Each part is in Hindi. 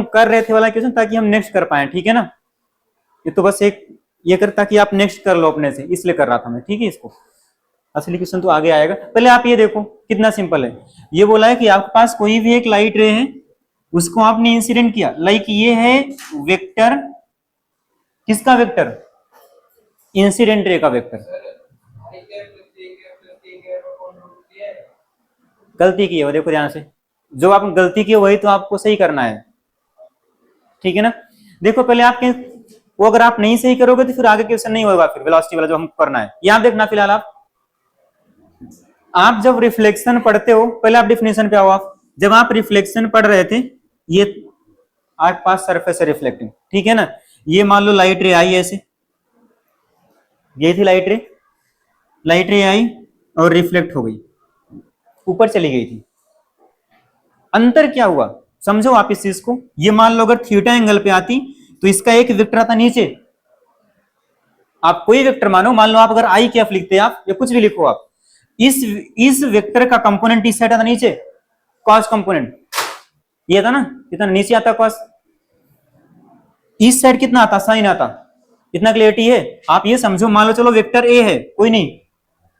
कर रहे थे वाला क्वेश्चन ताकि हम नेक्स्ट कर पाए, ठीक है ना। ये तो बस एक ये कर ताकि आप नेक्स्ट कर लो अपने से, इसलिए कर रहा था मैं, ठीक है। इसको असली क्वेश्चन तो आगे आएगा, पहले आप ये देखो कितना सिंपल है। ये बोला है कि आपके पास कोई भी एक लाइट रे है, उसको आपने इंसिडेंट किया, लाइक ये है वेक्टर, किसका वेक्टर, इंसिडेंट रे का वेक्टर। गलती की है, देखो ध्यान से, जो आप गलती की वही तो आपको सही करना है, ठीक है ना। देखो पहले आपके वो अगर आप नहीं सही करोगे तो फिर आगे क्वेश्चन नहीं होगा, फिर वेलोसिटी वाला जो हमको करना है। यहां देखना फिलहाल आप जब रिफ्लेक्शन पढ़ते हो, पहले आप डिफिनेशन पे आओ। आप जब आप रिफ्लेक्शन पढ़ रहे थे, ये आपके पास सरफेस है रिफ्लेक्टिंग, ठीक है ना। ये मान लो लाइट रे आई ऐसे, ये थी लाइट रे आई और रिफ्लेक्ट हो गई, ऊपर चली गई थी। अंतर क्या हुआ समझो आप इस चीज को। ये मान लो अगर थीटा एंगल पे आती तो इसका एक वेक्टर आता नीचे, आप कोई वेक्टर मानो, मान लो आप अगर आई कैफ लिखते हैं आप, या कुछ भी लिखो आप, इस वेक्टर का कंपोनेंट इस साइड आता नीचे, कॉस कंपोनेंट ये था ना, कितना नीचे आता कॉस, इस साइड कितना आता साइन आता। इतना क्लियरिटी है। आप ये समझो, मान लो चलो वेक्टर ए है, कोई नहीं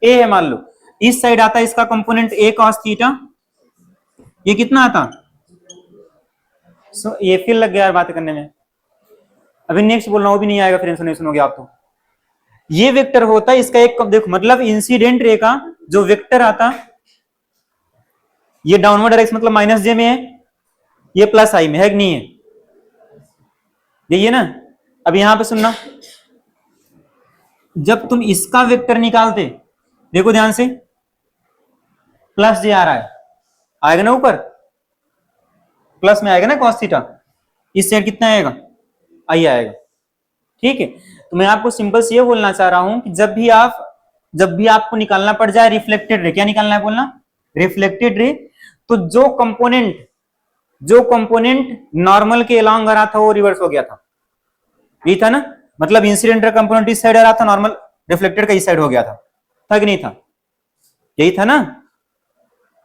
ए है मान लो, इस साइड आता इसका कंपोनेंट ए कॉस थीटा, ये कितना आता। ये फिर लग गया बात करने में, अभी नेक्स्ट बोलना वो भी नहीं आएगा, फिर सुनोगे आप तो। ये वेक्टर होता है इसका एक, देखो मतलब इंसिडेंट रे का जो वेक्टर आता, ये डाउनवर्ड डायरेक्शन मतलब माइनस जे में है, ये प्लस आई में है कि नहीं है, यही है ना। अब यहां पे सुनना, जब तुम इसका वेक्टर निकालते, देखो ध्यान से, प्लस जे आ रहा है, आएगा ना ऊपर, प्लस में आएगा ना कॉस थीटा, इस साइड कितना आएगा आई आएगा, ठीक है। तो मैं आपको सिंपल से ये बोलना चाह रहा हूं कि जब भी आपको निकालना पड़ जाए रिफ्लेक्टेड रे, क्या निकालना है बोलना, रिफ्लेक्टेड रे, तो जो कंपोनेंट नॉर्मल के अलॉन्ग आ रहा था वो रिवर्स हो गया था, यही था ना। मतलब इंसिडेंट का कंपोनेंट इस साइड आ रहा था, नॉर्मल रिफ्लेक्टेड का इस साइड हो गया था कि नहीं था, यही था ना।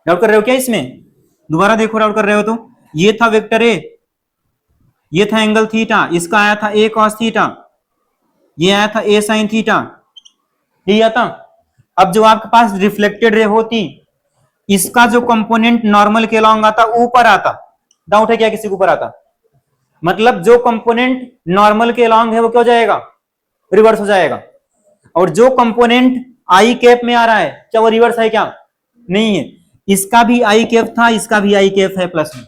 डाउट कर रहे हो क्या इसमें, दोबारा देखो डाउट कर रहे हो तो, ये था वेक्टर ए, ये था एंगल थीटा, इसका आया था ए कॉस थीटा, ये आया था ए साइन थीटा, यही आता। अब जो आपके पास रिफ्लेक्टेड रे होती, इसका जो कंपोनेंट नॉर्मल के अलॉन्ग आता ऊपर आता, डाउट है क्या किसी को ऊपर आता, मतलब जो कंपोनेंट नॉर्मल के अलॉन्ग है वो क्या हो जाएगा, रिवर्स हो जाएगा। और जो कंपोनेंट आई कैप में आ रहा है, क्या वो रिवर्स है क्या, नहीं है। इसका भी आई कैप था, इसका भी आई कैप है प्लस में,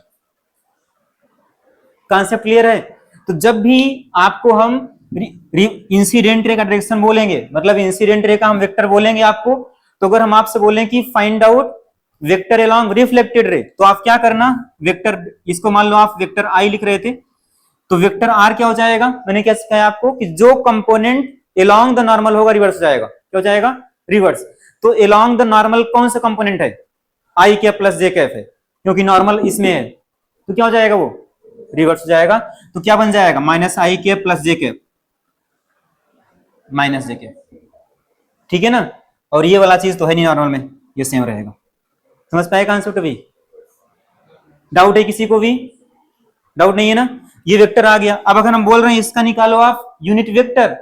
कॉन्सेप्ट क्लियर है। तो जब भी आपको हम इंसिडेंट रे का डायरेक्शन बोलेंगे, मतलब इंसिडेंट रे का हम वेक्टर बोलेंगे आपको, तो अगर हम आपसे बोलें कि find out vector along reflected ray, तो आप क्या करना, वेक्टर, इसको मान लो आप वेक्टर आई लिख रहे थे, तो वेक्टर आर क्या हो जाएगा, मैंने क्या सिखाया आपको कि जो कंपोनेंट अलोंग द नॉर्मल होगा रिवर्स हो जाएगा, क्या हो जाएगा, रिवर्स। तो अलोंग द नॉर्मल कौन सा कंपोनेंट है, आई कैप प्लस जे कैप है, क्योंकि नॉर्मल इसमें है, तो क्या हो जाएगा वो रिवर्स हो जाएगा। तो क्या बन जाएगा, माइनस आई कैप प्लस जे कैप, माइनस जे कैप, ठीक है ना। और ये वाला चीज तो है नहीं नॉर्मल में, ये सेम रहेगा। समझ पाए कॉन्सेप्ट भी, डाउट है किसी को भी, डाउट नहीं है ना। ये वेक्टर आ गया। अब अगर हम बोल रहे हैं इसका निकालो आप यूनिट वेक्टर,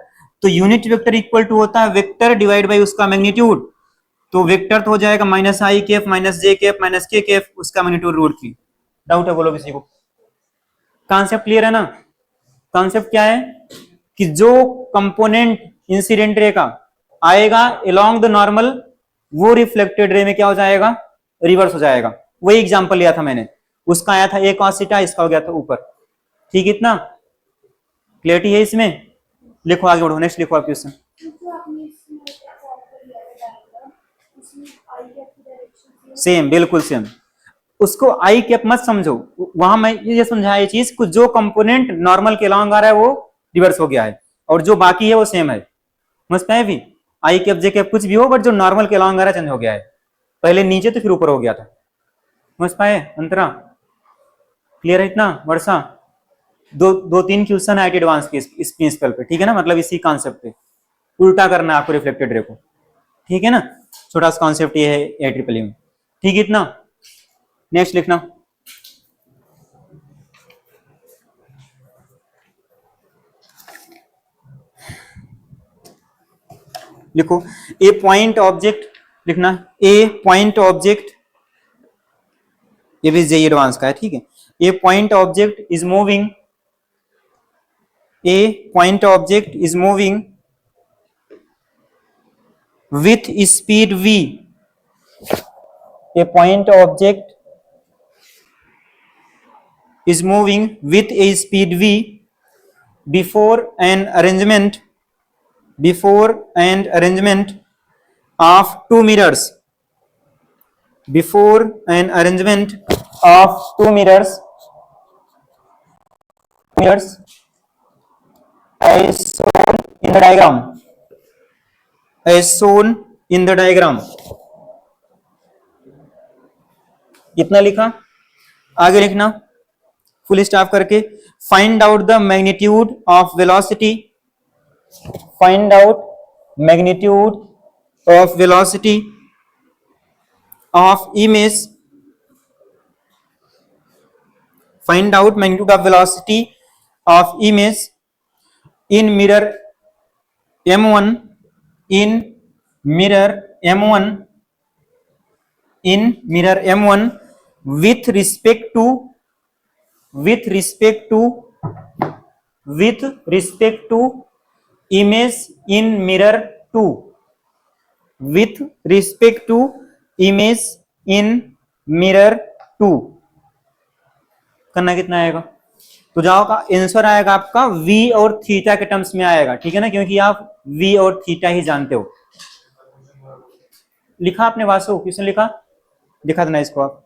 तो यूनिट वेक्टर इक्वल टू होता है वेक्टर डिवाइड बाई उसका मैग्नीट्यूड, तो वेक्टर तो हो जाएगा माइनस आई कैप माइनस जे कैप माइनस के कैप, उसका मैग्नीट्यूड रूट 3। डाउट है बोलो किसी को, कॉन्सेप्ट क्लियर है ना। कॉन्सेप्ट क्या है कि जो कंपोनेंट इंसिडेंट रे का आएगा अलोंग द नॉर्मल, वो रिफ्लेक्टेड रे में क्या हो जाएगा, रिवर्स हो जाएगा। वही एग्जांपल लिया था मैंने, उसका आया था ए कॉस थीटा, इसका हो गया था ऊपर, ठीक, इतना क्लियरिटी है इसमें। लिखो आगे बढ़ो, नेक्स्ट लिखो आप क्वेश्चन। सेम, बिल्कुल सेम। उसको आई कैप मत समझो, वहां मैं ये समझाया ये चीज, जो कंपोनेंट नॉर्मल के अलॉन्ग आ रहा है वो रिवर्स हो गया है, और जो बाकी है वो सेम है। समझ पाए भी, आई कैप जे कैप कुछ भी हो, बट जो नॉर्मल के अलॉन्ग आ रहा है चेंज हो गया है, पहले नीचे तो फिर ऊपर हो गया था। समझ पाए अंतरा, क्लियर है इतना वर्षा। दो तीन क्वेश्चन है एडवांस के इस प्रिंसिपल पे, ठीक है ना, मतलब इसी कॉन्सेप्ट पे उल्टा करना है आपको रिफ्लेक्टेड रे को, ठीक है ना। छोटा सा कॉन्सेप्ट ये है ए ट्रिपल में, ठीक है इतना। नेक्स्ट लिखना, लिखो ए पॉइंट ऑब्जेक्ट, लिखना ए पॉइंट ऑब्जेक्ट, ये भी जेई एडवांस का है, ठीक है। A point object is moving, a point object is moving with speed v, a point object is moving with a speed v before an arrangement of two mirrors, before an arrangement of two mirrors as shown in the diagram, as shown in the diagram। इतना लिखा। आगे लिखना फुल स्टॉप करके, find out the magnitude of velocity, find out magnitude of velocity of image, find out magnitude of velocity of image in mirror m1, in mirror m1, in mirror m1 with respect to image in mirror 2, with respect to image in mirror 2। करना कितना आएगा? तो जाओ का आंसर आएगा आपका v और थीटा के टर्म्स में आएगा, ठीक है ना, क्योंकि आप v और थीटा ही जानते हो। लिखा आपने वासु, क्वेश्चन लिखा, दिखा देना इसको आप,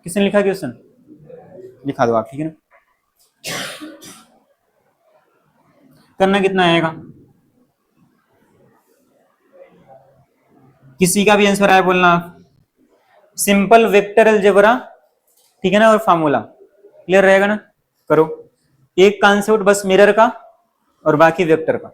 किसने लिखा क्वेश्चन, लिखा दो आप, ठीक है ना। करना कितना आएगा? किसी का भी आंसर आया बोलना आप। सिंपल वेक्टर अलजेब्रा, ठीक है ना, और फार्मूला क्लियर रहेगा ना। करो एक कॉन्सेप्ट बस मिरर का और बाकी वेक्टर का।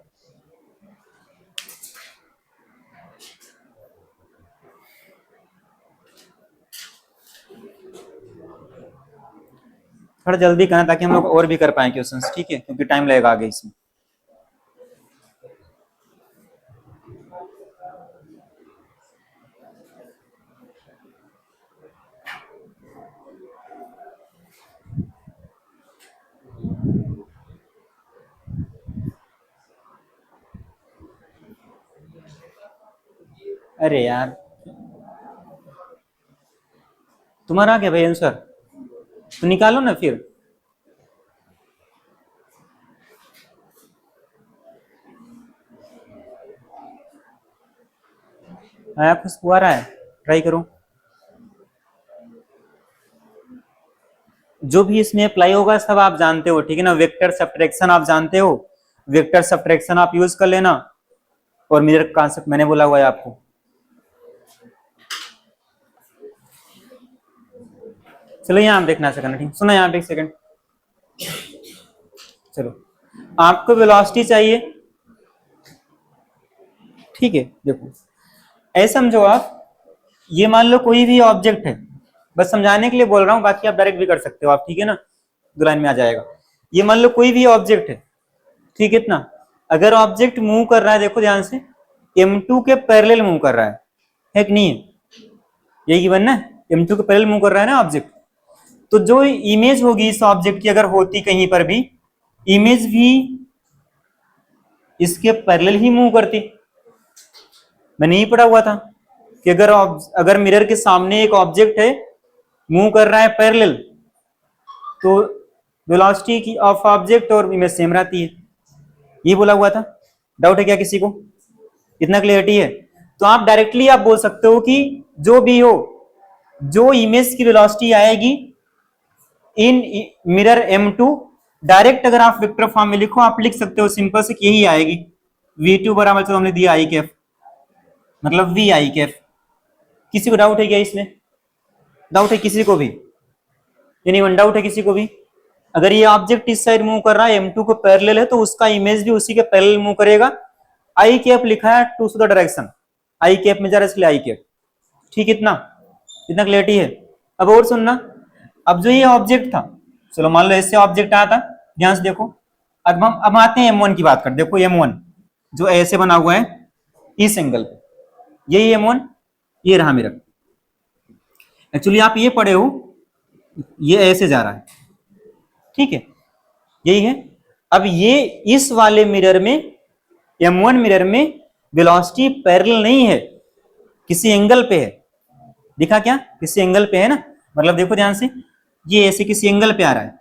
थोड़ा जल्दी करना ताकि हम लोग और भी कर पाए क्वेश्चंस, ठीक है, क्योंकि टाइम लगेगा आगे इसमें। अरे यार तुम्हारा क्या भाई आंसर, तो निकालो ना फिर। आया खुशबू आ रहा है, ट्राई करो। जो भी इसमें अप्लाई होगा सब आप जानते हो, ठीक है ना। वेक्टर सब्ट्रैक्शन आप जानते हो, वेक्टर सब्ट्रैक्शन आप यूज कर लेना, और मिरर कॉन्सेप्ट मैंने बोला हुआ है आपको। चलो यहाँ आप देखना सकना, ठीक, सुनो यहाँ पे एक सेकंड। चलो आपको वेलोसिटी चाहिए, ठीक है, देखो ऐसा समझो आप, ये मान लो कोई भी ऑब्जेक्ट है, बस समझाने के लिए बोल रहा हूँ, बाकी आप डायरेक्ट भी कर सकते हो आप, ठीक है ना, दो लाइन में आ जाएगा। ये मान लो कोई भी ऑब्जेक्ट है, ठीक है, इतना अगर ऑब्जेक्ट मूव कर रहा है, देखो ध्यान से, m2 के पैरेलल मूव कर रहा है कि नहीं है, यही गिवन ना, m2 के पैरेलल मूव कर रहा है ना ऑब्जेक्ट। तो जो इमेज होगी इस ऑब्जेक्ट की अगर होती कहीं पर भी, इमेज भी इसके पैरेलल ही मूव करती। मैंने ही पढ़ा हुआ था कि अगर मिरर के सामने एक ऑब्जेक्ट है मूव कर रहा है पैरेलल, तो वेलोसिटी की ऑफ ऑब्जेक्ट और इमेज सेम रहती है, ये बोला हुआ था। डाउट है क्या किसी को? इतना क्लियरिटी है? तो आप डायरेक्टली आप बोल सकते हो कि जो भी हो, जो इमेज की वेलोसिटी आएगी इन मिरर m2, डायरेक्ट अगर आप वेक्टर फॉर्म में लिखो, आप लिख सकते हो सिंपल से यही आएगी, v2 बराबर, तो हमने दिया आई कैफ, मतलब v आई कैफ। किसी को डाउट है क्या इसमें? डाउट है किसी को भी? यानी वन डाउट है किसी को भी? अगर ये ऑब्जेक्ट इस साइड मूव कर रहा है, m2 को पैरेलल है, तो उसका इमेज भी उसी के पैरेलल मूव करेगा। आई कैप लिखा है to the direction, i cap में जा रहा है इसलिए आई कैप, ठीक, इतना क्लियरिटी है। अब और सुनना, अब जो ये ऑब्जेक्ट था, चलो मान लो ऐसे ऑब्जेक्ट आया था, ध्यान से देखो, अब आते हैं m1 की बात कर, देखो m1 जो ऐसे बना हुआ है, इस एंगल पे, यही M1, ये रहा मेरा। एक्चुअली आप ये पढ़े हो, ये ऐसे जा रहा है, ठीक है, यही है। अब ये इस वाले मिरर में, M1 मिरर में वेलोसिटी पैरेलल नहीं है, किसी एंगल पे है। दिखा क्या, किसी एंगल पे है ना, मतलब देखो ध्यान से, ये ऐसे किसी एंगल पे आ रहा है।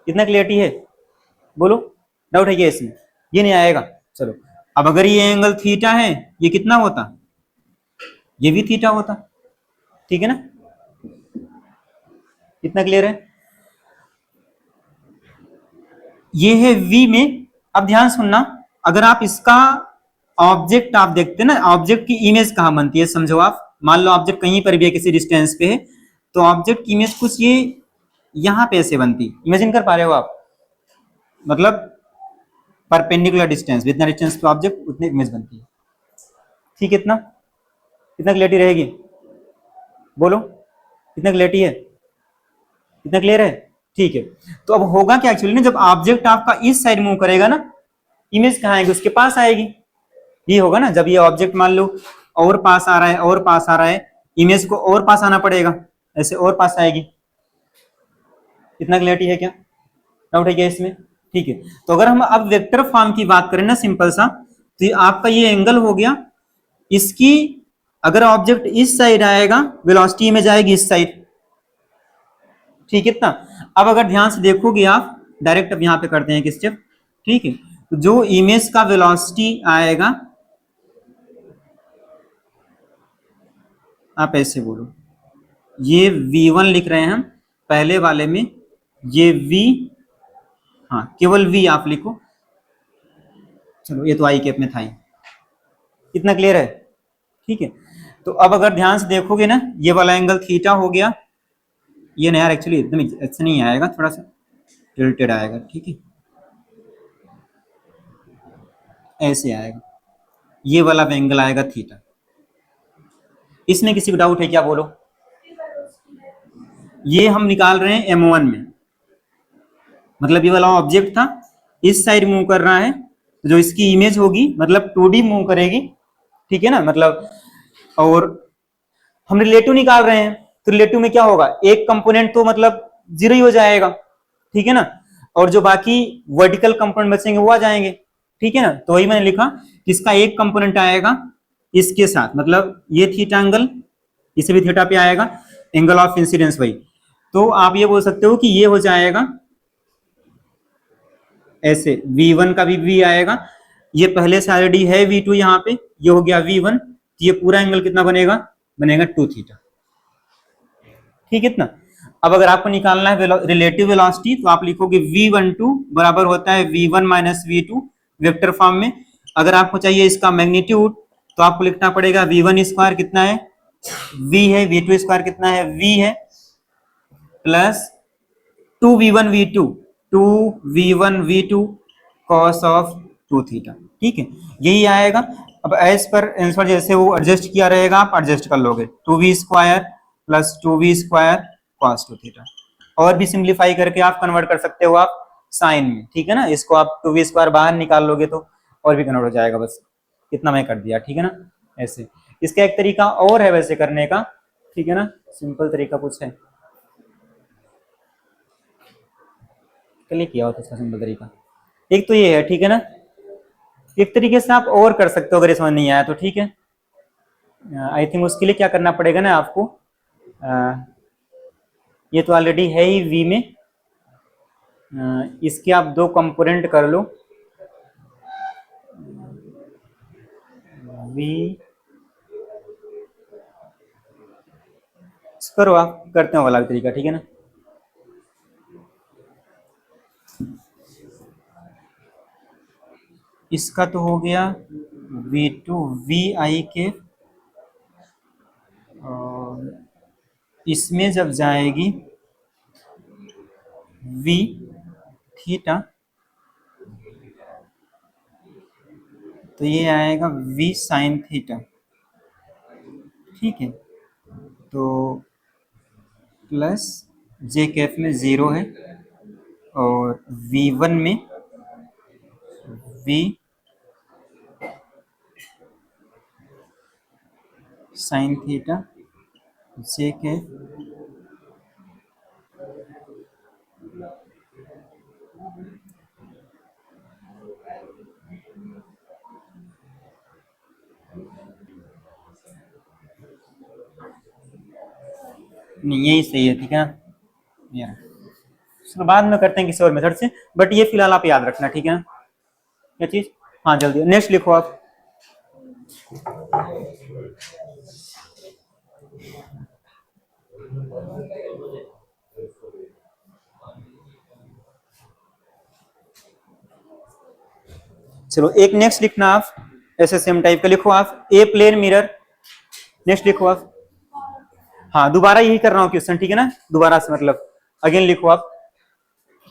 कितना क्लियरिटी है, बोलो, डाउट है क्या इसमें? ये नहीं आएगा। चलो, अब अगर ये एंगल थीटा है, ये कितना होता, ये भी थीटा होता, ठीक है ना? कितना क्लियर है? ये है V में। अब ध्यान सुनना, अगर आप इसका ऑब्जेक्ट आप देखते हैं ना, ऑब्जेक्ट की इमेज कहां बनती है, समझो आप, मान लो ऑब्जेक्ट कहीं पर भी है, किसी डिस्टेंस पे है, तो ऑब्जेक्ट की इमेज कुछ ये यहां पे ऐसे बनती, इमेजिन कर पा रहे हो आप? मतलब परपेंडिकुलर डिस्टेंस, जितना डिस्टेंस पे ऑब्जेक्ट उतनी इमेज बनती है, ठीक है? इतना कितना क्लियरिटी रहेगी, बोलो, कितना क्लियरिटी है, कितना क्लियर है? ठीक है। तो अब होगा क्या एक्चुअली ना, जब ऑब्जेक्ट आपका इस साइड मूव करेगा ना, इमेज कहाँ आएगी, उसके पास आएगी। ये होगा ना, जब ये ऑब्जेक्ट मान लो और पास आ रहा है, और पास आ रहा है, इमेज को और पास आना पड़ेगा, ऐसे और पास आएगी। इतना क्लियरिटी है क्या, डाउट है क्या इसमें? ठीक है। तो अगर हम अब वेक्टर फॉर्म की बात करें ना, सिंपल सा, तो आपका ये एंगल हो गया, इसकी अगर ऑब्जेक्ट इस साइड आएगा, वेलोसिटी में जाएगी इस साइड, ठीक है इतना। अब अगर ध्यान से देखोगे आप, डायरेक्ट अब यहां पे करते हैं एक स्टेप, ठीक है, तो जो इमेज का वेलोसिटी आएगा, आप ऐसे बोलो, ये v1 लिख रहे हैं हम पहले वाले में, ये v, हाँ केवल v आप लिखो, चलो ये तो आई कैप में था ही। कितना क्लियर है? ठीक है। तो अब अगर ध्यान से देखोगे ना, ये वाला एंगल थीटा हो गया, ये ना यार एक्चुअली एकदम ऐसे नहीं आएगा, थोड़ा सा टिल्टेड आएगा, ठीक है, ऐसे आएगा, ये वाला एंगल आएगा थीटा। इसमें किसी को डाउट है क्या, बोलो? ये हम निकाल रहे हैं M1 में, मतलब ये वाला ऑब्जेक्ट था, इस साइड मूव कर रहा है, तो जो इसकी इमेज होगी, मतलब 2D मूव करेगी, ठीक है ना, मतलब, और हम रिलेटिव निकाल रहे हैं, तो रिलेटिव में क्या होगा, एक कंपोनेंट तो मतलब जीरो ही हो जाएगा, ठीक है ना, और जो बाकी वर्टिकल कंपोनेंट बचेंगे वो आ जाएंगे, ठीक है ना। तो वही मैंने लिखा, इसका एक कंपोनेंट आएगा इसके साथ, मतलब ये थीटा एंगल, इसे भी थीटा पे आएगा, एंगल ऑफ इंसिडेंस वही। तो आप ये बोल सकते हो कि ये हो जाएगा ऐसे, V1 का भी V आएगा, ये पहले से ऑलरेडी है V2 यहाँ पे, ये हो गया V1, तो ये पूरा एंगल कितना बनेगा, बनेगा 2 थीटा, ठीक है इतना। अब अगर आपको निकालना है रिलेटिव वेलोसिटी, तो आप लिखोगे V12 बराबर होता है V1 minus V2 vector form में। अगर आपको चाहिए इसका मैग्नीट्यूड, तो आपको लिखना पड़ेगा V1 स्क्वायर कितना है, V है, V2 स्क्वायर कितना है, V है, plus 2V1 V2, 2V1 V2 cos of 2 theta, ठीक है, यही आएगा। अब एज पर आंसर जैसे वो एडजस्ट किया रहेगा, आप एडजस्ट कर लोगे, 2V square plus 2V square cos 2 theta, और भी सिंप्लीफाई करके आप कन्वर्ट कर सकते हो आप साइन में, ठीक है ना, इसको आप 2V स्क्वायर बाहर निकाल लोगे तो और भी कन्वर्ट हो जाएगा, बस इतना मैं कर दिया, ठीक है ना, ऐसे। इसका एक तरीका और है वैसे करने का, ठीक है ना, सिंपल तरीका कुछ है, कल किया होता इसका सिंपल तरीका, एक तो ये है, ठीक है ना। एक तरीके से आप और कर सकते हो, अगर ये समझ नहीं आया तो, ठीक है। आई थिंक उसके लिए क्या करना पड़ेगा ना आपको, ये तो ऑलरेडी है ही V में, इसके आप दो कंपोनेंट कर लो, V करो, आप करते हो वाला तरीका, ठीक है ना। इसका तो हो गया V2 VI के, और इसमें जब जाएगी V थीटा, तो ये आएगा V साइन थीटा, ठीक है, तो प्लस जे कैफ में 0 है, और V1 में V साइन थीटा जे के नहीं, यही सही है, ठीक है ना। ये चलो बाद में करते हैं किसी और मेथड से, बट ये फिलहाल आप याद रखना, ठीक है ना। क्या चीज, हाँ जल्दी नेक्स्ट लिखो आप। चलो एक नेक्स्ट लिखना आप, ऐसे सेम टाइप का लिखो आप, ए प्लेन मिरर। नेक्स्ट लिखो आप। हाँ दोबारा यही कर रहा हूँ क्वेश्चन, ठीक है ना, दोबारा से मतलब अगेन लिखो आप,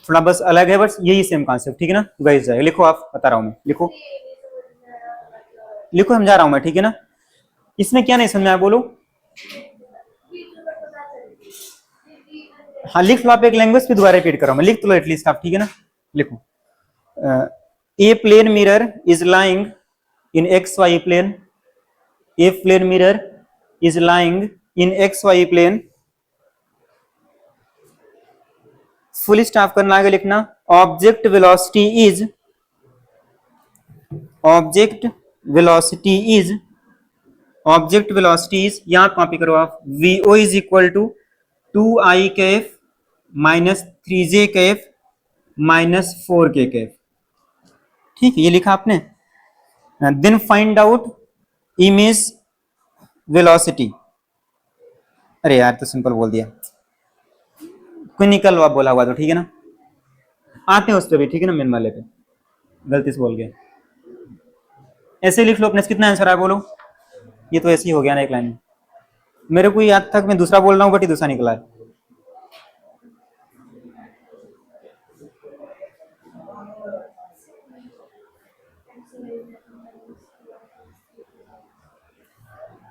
थोड़ा बस अलग है, बस यही सेम कॉन्सेप्ट, ठीक है ना, वही जाएगा। लिखो आप, बता रहा हूँ मैं, लिखो लिखो, समझा रहा हूँ मैं, ठीक है ना। इसमें क्या नहीं समझ में आया बोलो। हाँ लिख लो आप, एक लैंग्वेज पे दोबारा रिपीट कर रहा हूँ मैं, लिख तो लो एटलीस्ट आप, ठीक है ना। लिखो, a plane mirror is lying in X Y plane, a plane mirror is lying in X Y plane, full stop करना, आगे लिखना object velocity is, object velocity is, object velocity is, यहां कॉपी करो आप, V O is equal to 2i cap minus 3j cap minus 4k cap, ठीक है, ये लिखा आपने। Then find out image velocity, अरे यार तो सिंपल बोल दिया, कोई निकल आप बोला हुआ तो, ठीक है ना। आते हैं उस पर भी, ठीक है ना, मेन वाले पे गलती से बोल गए। ऐसे लिख लो अपने, कितना आंसर आया बोलो। ये तो ऐसे ही हो गया ना एक लाइन में, मेरे को याद था कि मैं दूसरा बोल रहा हूँ बट ये दूसरा निकला है।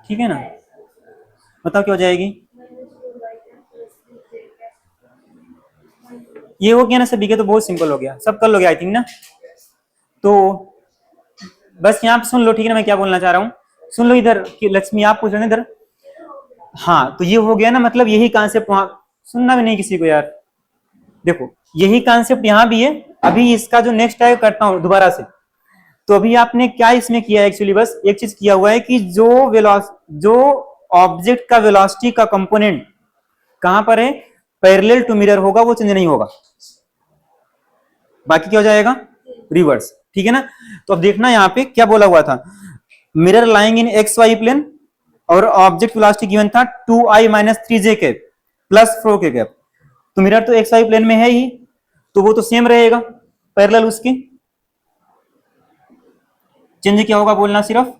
ठीक है ना, बताओ क्या हो जाएगी। ये हो गया ना सभी के, तो बहुत सिंपल हो गया, सब कर लोगे आई थिंक ना। तो बस यहाँ पे सुन लो, ठीक है ना, मैं क्या बोलना चाह रहा हूँ, सुन लो इधर कि लक्ष्मी आप पूछ रहे हैं इधर। हाँ तो ये हो गया ना, मतलब यही कॉन्सेप्ट वहां, सुनना भी नहीं किसी को यार। देखो यही कॉन्सेप्ट यहाँ भी है, अभी इसका जो नेक्स्ट है करता हूँ दोबारा से। तो अभी आपने क्या इसमें किया है, एक्चुअली बस एक चीज किया हुआ है कि जो ऑब्जेक्ट का वेलोसिटी का कंपोनेंट कहां पर है, पैरेलल टू मिरर होगा, वो चेंज नहीं होगा, बाकी क्या हो जाएगा, रिवर्स, ठीक है ना। तो अब देखना यहाँ पे क्या बोला हुआ था, mirror lying in X Y plane और ऑब्जेक्ट वेलोसिटी गिवन था 2i minus 3j cap plus 4k cap. तो मिरर तो एक्स वाई प्लेन में है ही, तो वो तो सेम रहेगा पैरेलल उसके, चेंज क्या होगा बोलना सिर्फ,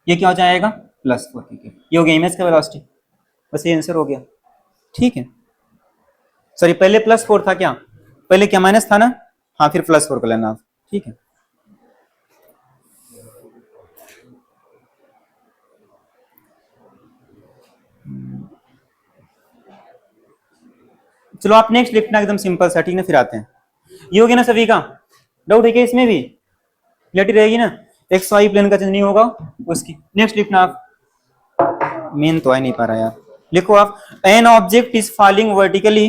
ये क्या हो जाएगा प्लस 4k कैप, ये हो गया इमेज का वेलोसिटी, बस ये आंसर हो गया, ठीक है। सॉरी पहले प्लस 4 था क्या, पहले क्या माइनस था ना, हाँ फिर प्लस 4 कर लेना आप, ठीक है। चलो आप नेक्स्ट लिखना एकदम सिंपल सा, ठीक है, फिर आते हैं। ये हो गया ना सभी का, डाउट है क्या इसमें भी, क्लियरिटी रहेगी ना, एक्स वाई प्लेन का चेंज नहीं होगा उसकी। नेक्स्ट लिखना आप, मेन तो आ नहीं पा रहा यार, लिखो आप, an object is falling vertically,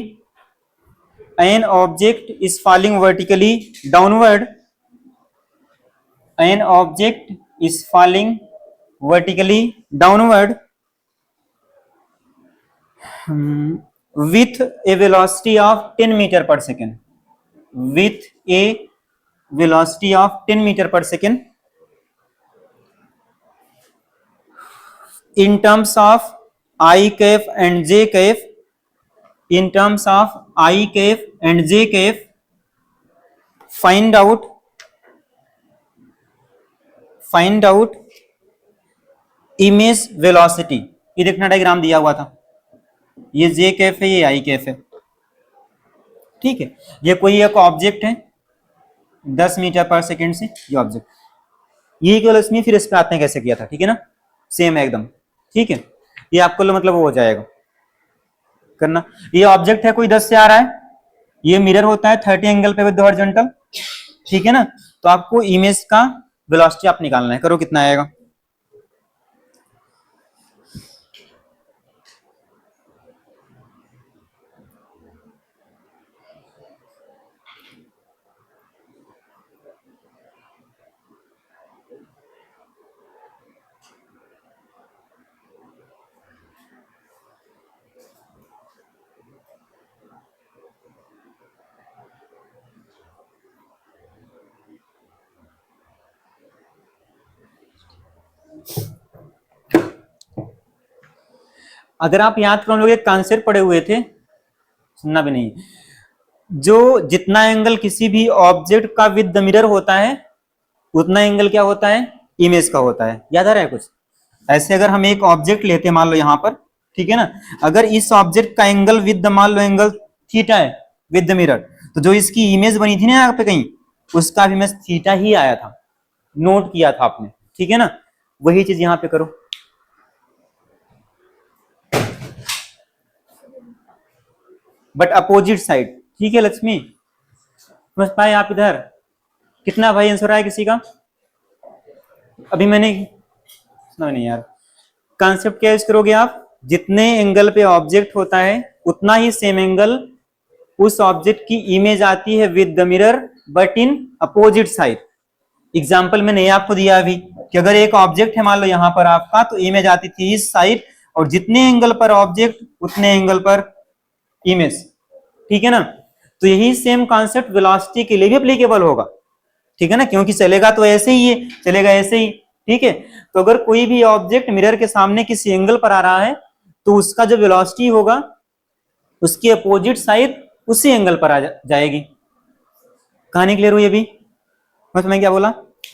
an object is falling vertically downward, an object is falling vertically downward with a velocity of 10 meter per second, with a velocity of 10 meter per second in terms of I cap and j cap, in terms of I cap and j cap, find out image velocity। ये देखना डायग्राम दिया हुआ था, ये जे कैफ है, ये आई कैफ है, ठीक है। ये कोई एक ऑब्जेक्ट है 10 मीटर पर सेकेंड से, ये ऑब्जेक्ट, ये केवल इसमें, फिर इस पे आते हैं कैसे किया था, ठीक है ना, सेम है एकदम, ठीक है। ये आपको मतलब वो हो जाएगा करना, ये ऑब्जेक्ट है कोई 10 से आ रहा है, ये मिरर होता है 30 एंगल पे विद हॉरिजॉन्टल, ठीक है ना। तो आपको इमेज का वेलोसिटी आप निकालना है, करो कितना आएगा। अगर आप याद करो, हम लोग एक कॉन्सेप्ट पढ़े हुए थे, सुनना भी नहीं, जो जितना एंगल किसी भी ऑब्जेक्ट का विद द मिरर होता है उतना एंगल क्या होता है, इमेज का होता है। याद आ रहा है कुछ? ऐसे अगर हम एक ऑब्जेक्ट लेते हैं, मान लो यहां पर, ठीक है ना, अगर इस ऑब्जेक्ट का एंगल विद द, मान लो एंगल थीटा है विद द मिरर, तो जो इसकी इमेज बनी थी ना यहाँ पे कहीं, उसका भी इमेज थीटा ही आया था, नोट किया था आपने, ठीक है ना। वही चीज यहां पे करो, बट अपोजिट साइड, ठीक है लक्ष्मी, समझ पाए आप? इधर कितना भाई आंसर आया किसी का? अभी मैंने सुना नहीं यार। कॉन्सेप्ट क्या यूज करोगे आप? जितने एंगल पे ऑब्जेक्ट होता है उतना ही सेम एंगल उस ऑब्जेक्ट की इमेज आती है with the mirror, but in opposite side. Example मैंने ये आपको दिया अभी कि अगर एक ऑब्जेक्ट है मान लो यहां पर आपका, तो इमेज आती थी इस साइड, और जितने एंगल पर ऑब्जेक्ट उतने एंगल पर इमेज, ठीक है ना। तो यही सेम कॉन्सेप्ट वेलोसिटी के लिए भी एप्लीकेबल होगा, ठीक है ना, क्योंकि चलेगा तो ऐसे ही है, चलेगा ऐसे ही, ठीक है। तो अगर कोई भी ऑब्जेक्ट मिरर के सामने किसी एंगल पर आ रहा है, तो उसका जो वेलोसिटी होगा उसकी अपोजिट साइड उसी एंगल पर आ जाएगी। कहानी क्लियर हुई अभी? मैं क्या बोला?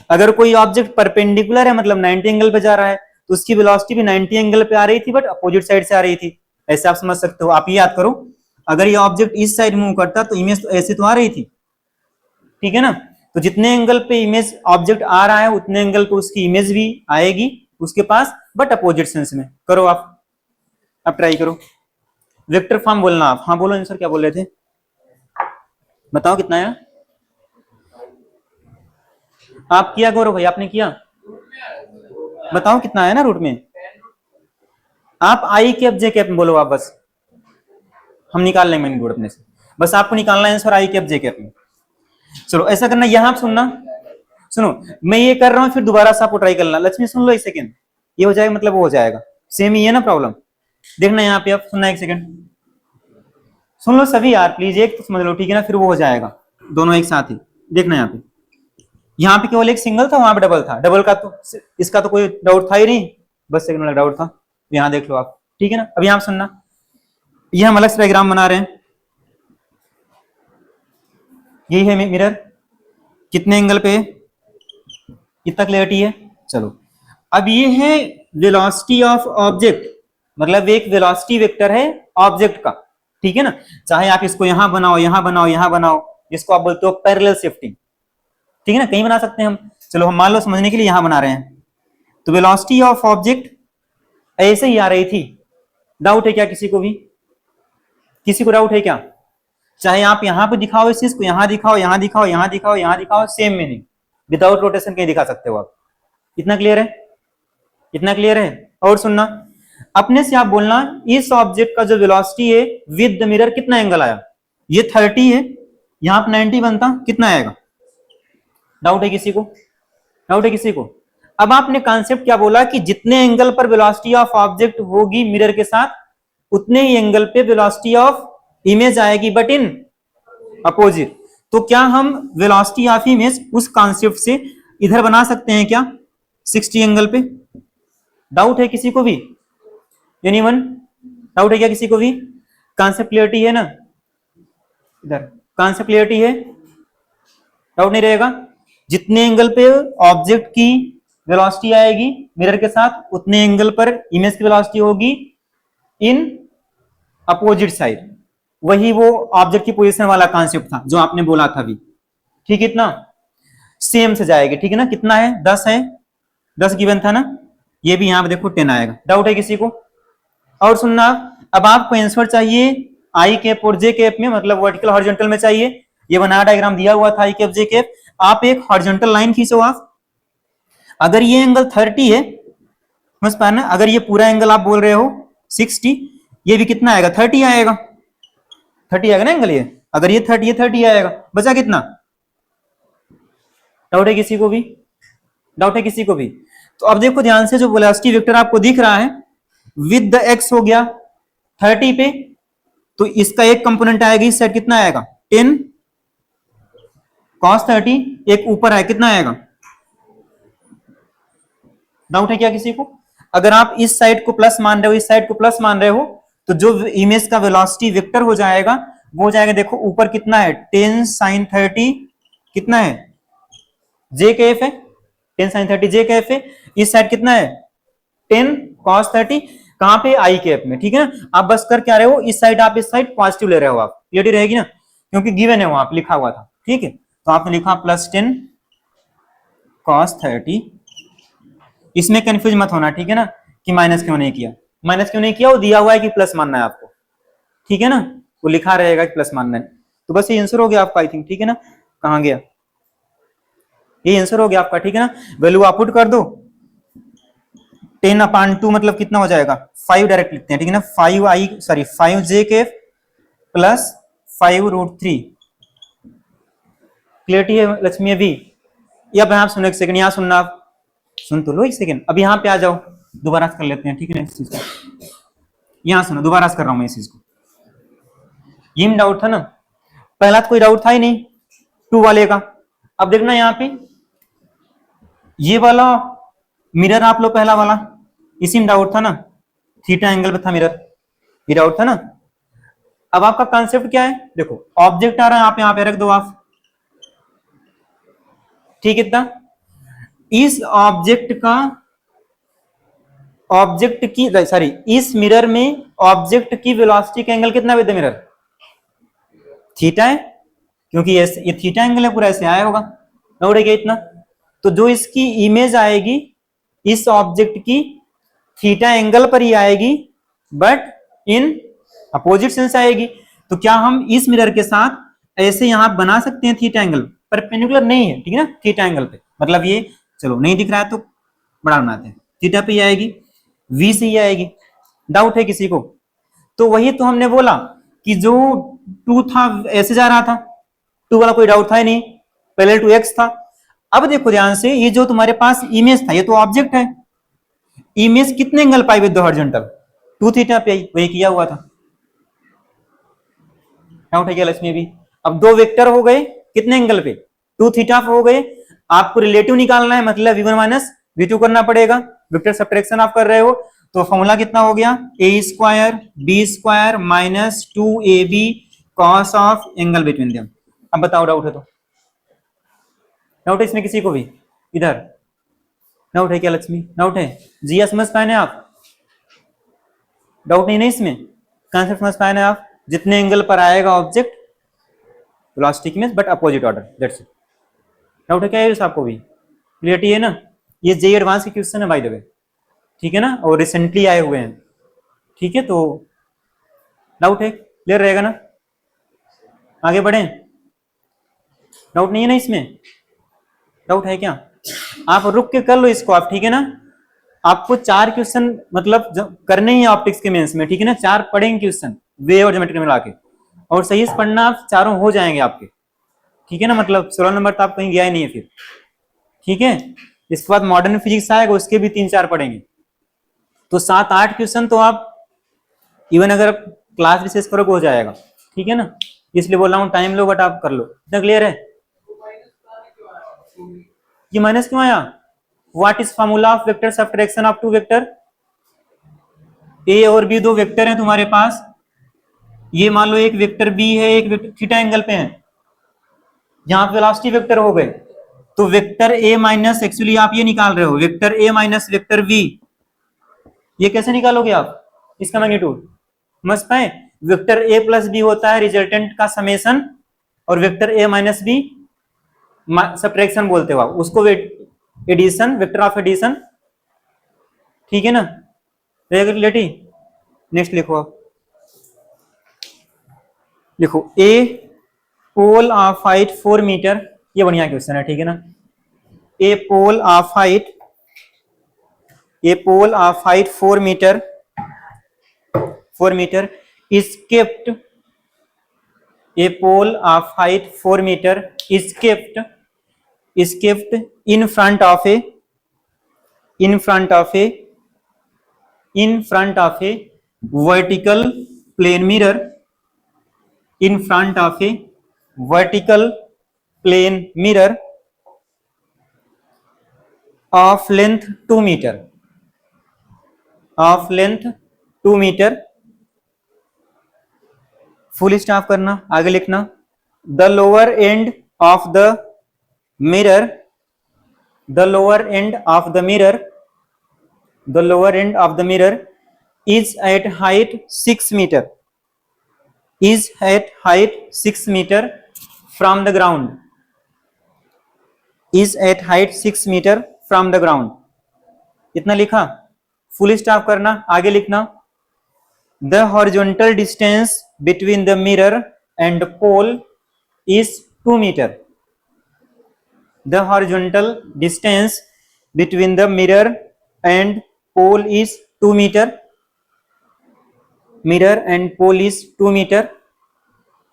अगर कोई ऑब्जेक्ट परपेंडिकुलर है, मतलब 90 एंगल पे जा रहा है, तो उसकी वेलोसिटी भी 90 एंगल पे आ रही थी, बट अपोजिट साइड से आ रही थी। ऐसे आप समझ सकते हो। आप ये याद करो, अगर ये ऑब्जेक्ट इस साइड मूव करता तो इमेज तो ऐसे तो आ रही थी, ठीक है ना। तो जितने एंगल पे इमेज ऑब्जेक्ट आ रहा है उतने एंगल पे उसकी इमेज भी आएगी उसके पास, बट अपोजिट सेंस में। करो आप ट्राई करो। वेक्टर फॉर्म बोलना आप। हाँ बोलो आंसर, क्या बोल रहे थे? बताओ कितना है? आप किया गौरव भाई, आपने किया? बताओ कितना है ना रूट में। आप आई कैप जे कैप में बोलो आप, बस हम निकाल लेंगे रूट अपने से, बस आपको निकालना है answer I cap J cap में। चलो ऐसा करना, यहां आप सुनना, सुनो मैं ये कर रहा हूं, फिर दोबारा से आपको ट्राई करना। लक्ष्मी सुन लो एक सेकेंड, ये हो जाएगा मतलब वो हो जाएगा, सेम ही है ना प्रॉब्लम। देखना यहाँ पे, आप सुनना एक सेकेंड, सुन लो सभी यार प्लीज, एक तो समझ लो, ठीक है ना, फिर वो हो जाएगा दोनों एक साथ ही। देखना यहाँ पे केवल एक सिंगल था, वहां पे डबल था, डबल का तो इसका तो कोई डाउट था ही नहीं, बस सेकंड वाला डाउट था। यहाँ देख लो आप, ठीक है ना। अब यहाँ सुनना, ये हम अलग से डायग्राम बना रहे हैं, यही है मिरर, कितने एंगल पे, कितना क्लियरिटी है। चलो अब ये है वेलोसिटी ऑफ ऑब्जेक्ट, मतलब एक वेलोसिटी वेक्टर है ऑब्जेक्ट का, ठीक है ना। चाहे आप इसको यहां बनाओ, यहां बनाओ, यहां बनाओ, जिसको आप बोलते हो पैरेलल शिफ्टिंग, ठीक है ना, कहीं बना सकते हैं हम। चलो हम मान लो समझने के लिए यहां बना रहे हैं। तो वेलोसिटी ऑफ ऑब्जेक्ट ऐसे ही आ रही थी। डाउट है क्या किसी को भी? किसी को डाउट है क्या? चाहे आप यहां पे दिखाओ इस चीज को, यहां दिखाओ, यहां दिखाओ, यहां दिखाओ, यहां दिखाओ, सेम मीनिंग, विदाउट रोटेशन कहीं दिखा सकते हो आप। इतना क्लियर है? इतना क्लियर है? और सुनना, अपने से आप बोलना इस ऑब्जेक्ट का जो वेलोसिटी है विद द मिरर कितना एंगल आया। ये 30 है, यहां पर 90 बनता, कितना आएगा? डाउट है किसी को? डाउट है किसी को? अब आपने कॉन्सेप्ट क्या बोला कि जितने एंगल पर वेलोसिटी ऑफ ऑब्जेक्ट होगी मिरर के साथ, उतने ही एंगल पे वेलोसिटी ऑफ इमेज आएगी, बट इन अपोजिट। तो क्या हम वेलोसिटी ऑफ इमेज उस कॉन्सेप्ट से इधर बना सकते हैं क्या, 60 एंगल पे? डाउट है किसी को भी? एनीवन? डाउट है क्या किसी को भी? कॉन्सेप्ट क्लियरिटी है ना? इधर कॉन्सेप्ट क्लियरिटी है, डाउट नहीं रहेगा। जितने एंगल पे ऑब्जेक्ट की वेलोसिटी आएगी मिरर के साथ, उतने एंगल पर इमेज की वेलोसिटी होगी इन अपोजिट साइड। वही वो ऑब्जेक्ट की पोजीशन वाला कॉन्सेप्ट था जो आपने बोला था अभी, ठीक है। इतना सेम से जाएगी, ठीक है ना। कितना है? 10 है, 10 गिवन था ना। ये भी यहां पे देखो 10 आएगा। डाउट है किसी को? और सुनना, अब आपको आंसर चाहिए आई कैप और जे कैप में, मतलब वर्टिकल हॉरिजॉन्टल में चाहिए। ये बना डायग्राम दिया हुआ था आई कैप जे कैप। आप एक हॉरिजॉन्टल लाइन खींचो आप। अगर ये एंगल 30 है, समझ पा ना, अगर ये पूरा एंगल आप बोल रहे हो 60, ये भी कितना आएगा? 30 आएगा, 30 आएगा ना एंगल ये। अगर ये 30 है, 30 आएगा, बचा कितना? डाउट है किसी को भी? डाउट है किसी को भी? तो अब देखो ध्यान से, जो वेलोसिटी वेक्टर आपको दिख रहा है विद द एक्स हो गया 30 पे, तो इसका एक कंपोनेंट आएगा इस साइड, कितना आएगा? 10 cos 30। एक ऊपर है, कितना आएगा? डाउट है क्या किसी को? अगर आप इस साइड को प्लस मान रहे हो, इस साइड को प्लस मान रहे हो, तो जो इमेज का वेलोसिटी वेक्टर हो जाएगा वो हो जाएगा, देखो ऊपर कितना है 10 sin 30, कितना है जे के एफ है, 10 sin 30 जे के एफ है। इस साइड कितना है 10 cos 30, कहां पे आई के एफ में, ठीक है ना। आप बस कर क्या रहे हो, इस साइड आप इस साइड पॉजिटिव ले रहे हो, आप क्लियरिटी रहेगी ना, क्योंकि गिवन है वहां पे लिखा हुआ था, ठीक है। तो आपने लिखा +10 cos 30, इसमें कंफ्यूज मत होना, ठीक है ना, कि माइनस क्यों नहीं किया, माइनस क्यों नहीं किया, वो दिया हुआ है कि प्लस मानना है आपको, ठीक है ना, वो लिखा रहेगा कि प्लस मानना है। तो बस ये आंसर हो गया आपका, आई थिंक, ठीक है ना। कहां गया, ये आंसर हो गया आपका, ठीक है ना। वैल्यू आप पुट कर दो, 10/2 मतलब कितना हो जाएगा 5 डायरेक्ट लिखते हैं, ठीक है ना, 5 जे के प्लस 5√3। क्लियरिटी है लक्ष्मी अभी? या आप सुनो एक सेकंड, यहाँ सुनना, आप सुन तो लो एक सेकंड, अब यहाँ पे आ जाओ, दोबारा कर लेते हैं, ठीक है ना इस चीज को। यहाँ सुनो, दोबारा कर रहा हूं मैं इस चीज को, ये में डाउट था ना, पहला तो कोई डाउट था ही नहीं 2 वाले का। अब देखना यहाँ पे ये वाला मिरर आप लो, पहला वाला, इसी में डाउट था ना, थीटा एंगल पे था मिरर, ये डाउट था ना। अब आपका कॉन्सेप्ट क्या है, देखो ऑब्जेक्ट आ रहा है, आप यहाँ पे रख दो आप, ठीक है इतना। इस ऑब्जेक्ट की सॉरी, इस मिरर में ऑब्जेक्ट की वेलोसिटी का एंगल कितना है, मिरर थीटा है, क्योंकि ये थीटा एंगल है, पूरा ऐसे आया होगा, डाउट है क्या इतना। तो जो इसकी इमेज आएगी इस ऑब्जेक्ट की थीटा एंगल पर ही आएगी, बट इन अपोजिट सेंस आएगी। तो क्या हम इस मिरर के साथ ऐसे यहां बना सकते हैं थीटा एंगल, परपेंडिकुलर नहीं है, ठीक है ना, थीटा एंगल पे, मतलब ये चलो नहीं दिख रहा है तो बड़ा बनाते हैं, थीटा पे ही आएगी, वी से ही आएगी। डाउट है किसी को? तो वही तो हमने बोला कि जो 2 था ऐसे जा रहा था, 2 वाला कोई डाउट था ही नहीं, पहले 2x था। अब देखो ध्यान से, ये जो तुम्हारे पास इमेज था, ये तो ऑब्जेक्ट है, इमेज कितने angle pi with the horizontal, 2 theta पे आई, वही किया हुआ था। डाउट है क्या लक्ष्मी भी? अब 2 वेक्टर हो गए कितने एंगल पे, 2 थीटा हो गए। आपको रिलेटिव निकालना है, मतलब v1 माइनस v2 करना पड़ेगा, वेक्टर सब्ट्रैक्शन आप कर रहे हो, तो फॉर्मूला कितना हो गया, a² b² minus 2ab cos of angle between them. अब बताओ डाउट है तो, डाउट है इसमें किसी को भी? इधर डाउट है क्या लक्ष्मी? डाउट है जी? समझ पाए ना आप? डाउट नहीं ना इसमें, कॉन्सेप्ट समझ पाए ना आप? जितने एंगल पर आएगा ऑब्जेक्ट वेलोसिटी की image, but opposite order, that's it. Doubt है क्या है आपको भी? क्लियरिटी है ना? ये जे एडवांस के क्वेश्चन है बाय द वे, ठीक है ना, और रिसेंटली आए हुए हैं, ठीक है। तो डाउट है, क्लियर रहेगा ना, आगे बढ़े? डाउट नहीं है ना इसमें? डाउट है क्या? आप रुक के कर लो इसको आप, ठीक है ना। आपको 4 क्वेश्चन मतलब करने ही है ऑप्टिक्स के मेंस में, ठीक है ना, 4 पढ़ेंगे क्वेश्चन वे और ज्योमेट्री मिला के, और सही से पढ़ना, आप चारों हो जाएंगे आपके, ठीक है ना, मतलब 16 नंबर तो आप कहीं गया ही नहीं है फिर, ठीक है। इसके बाद मॉडर्न फिजिक्स आएगा, उसके भी 3-4 पढ़ेंगे, तो 7-8 क्वेश्चन तो आप इवन अगर क्लास विशेष करोगे हो जाएगा, ठीक है ना। इसलिए बोल रहा हूँ टाइम लो, बट आप कर लो, इतना क्लियर है? ये माइनस क्यों आया? What is formula of vector subtraction of 2 vector? A और बी 2 वेक्टर हैं तुम्हारे पास, ये मान लो एक वेक्टर बी है, एक वेक्टर थीटा एंगल पे है, यहां पे वेलोसिटी वेक्टर हो गए, तो वेक्टर ए माइनस, एक्चुअली आप ये निकाल रहे हो vector A minus vector B, ये कैसे निकालोगे आप इसका मैग्नीट्यूड? समझ पाए? वेक्टर ए प्लस बी होता है रिजल्टेंट का समेशन, और vector A minus B subtraction बोलते हो आप उसको, एडिशन, वेक्टर ऑफ एडिशन, ठीक है ना, रिलेटिव। नेक्स्ट लिखो आप, लिखो a pole of height 4 metre, ये बढ़िया क्वेश्चन है, ठीक है ना। A pole of height 4 metre, 4 metre is kept, a pole of height 4 meter is kept in front of a vertical plane mirror, in front of a vertical plane mirror of length 2 metre, of length 2 metre. Full stop करना, आगे लिखना, the lower end of the mirror, the lower end of the mirror, the lower end of the mirror is at height 6 meter, is at height 6 meter from the ground, is at height 6 meter from the ground। इतना लिखा, फुल स्टॉप करना, आगे लिखना, the horizontal distance between the mirror and pole is 2 meter, the horizontal distance between the mirror and pole is 2 meter, mirror and pole is 2 meter।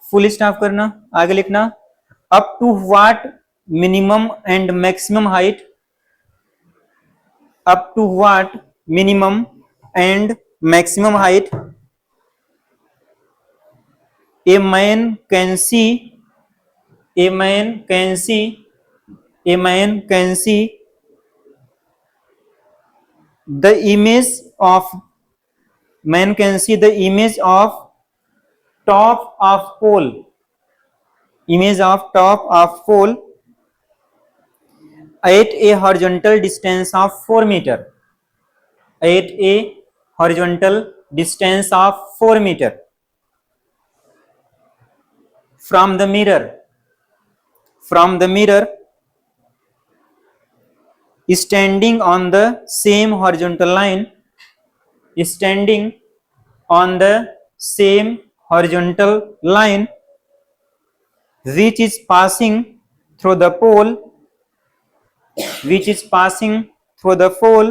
Full stop करना, आगे लिखना, up to what minimum and maximum height, up to what minimum and maximum height a man can see, a man can see, a man can see the image of, man can see the image of top of pole, image of top of pole at a horizontal distance of 4 meter, at a horizontal distance of 4 meter from the mirror, from the mirror standing on the same horizontal line, standing on the same horizontal line which is passing through the pole, which is passing through the pole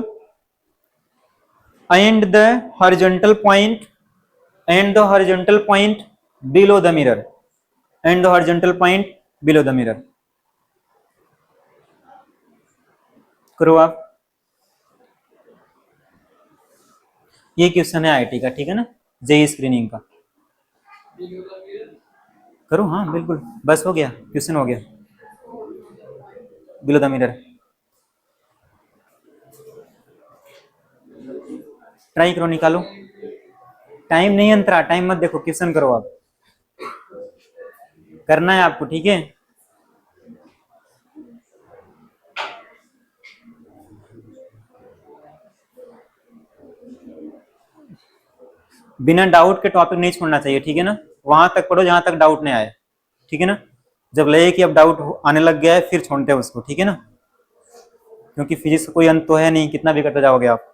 and the horizontal point, and the horizontal point below the mirror, and the horizontal point below the mirror। करो आप, ये क्वेश्चन है आईटी का, ठीक है ना, जेई स्क्रीनिंग का। करो, हाँ बिल्कुल, बस हो गया, क्वेश्चन हो गया, बिलो द मिरर। ट्राई करो, निकालो, टाइम नहीं अंतरा, टाइम मत देखो, क्वेश्चन करो आप, करना है आपको, ठीक है। बिना डाउट के टॉपिक नहीं छोड़ना चाहिए, ठीक है ना, वहां तक पढ़ो जहां तक डाउट नहीं आए, ठीक है ना। जब लगे कि अब डाउट आने लग गया है फिर छोड़ते हैं उसको, ठीक है ना, क्योंकि फिजिक्स का कोई अंत तो है नहीं, कितना भी करते जाओगे आप।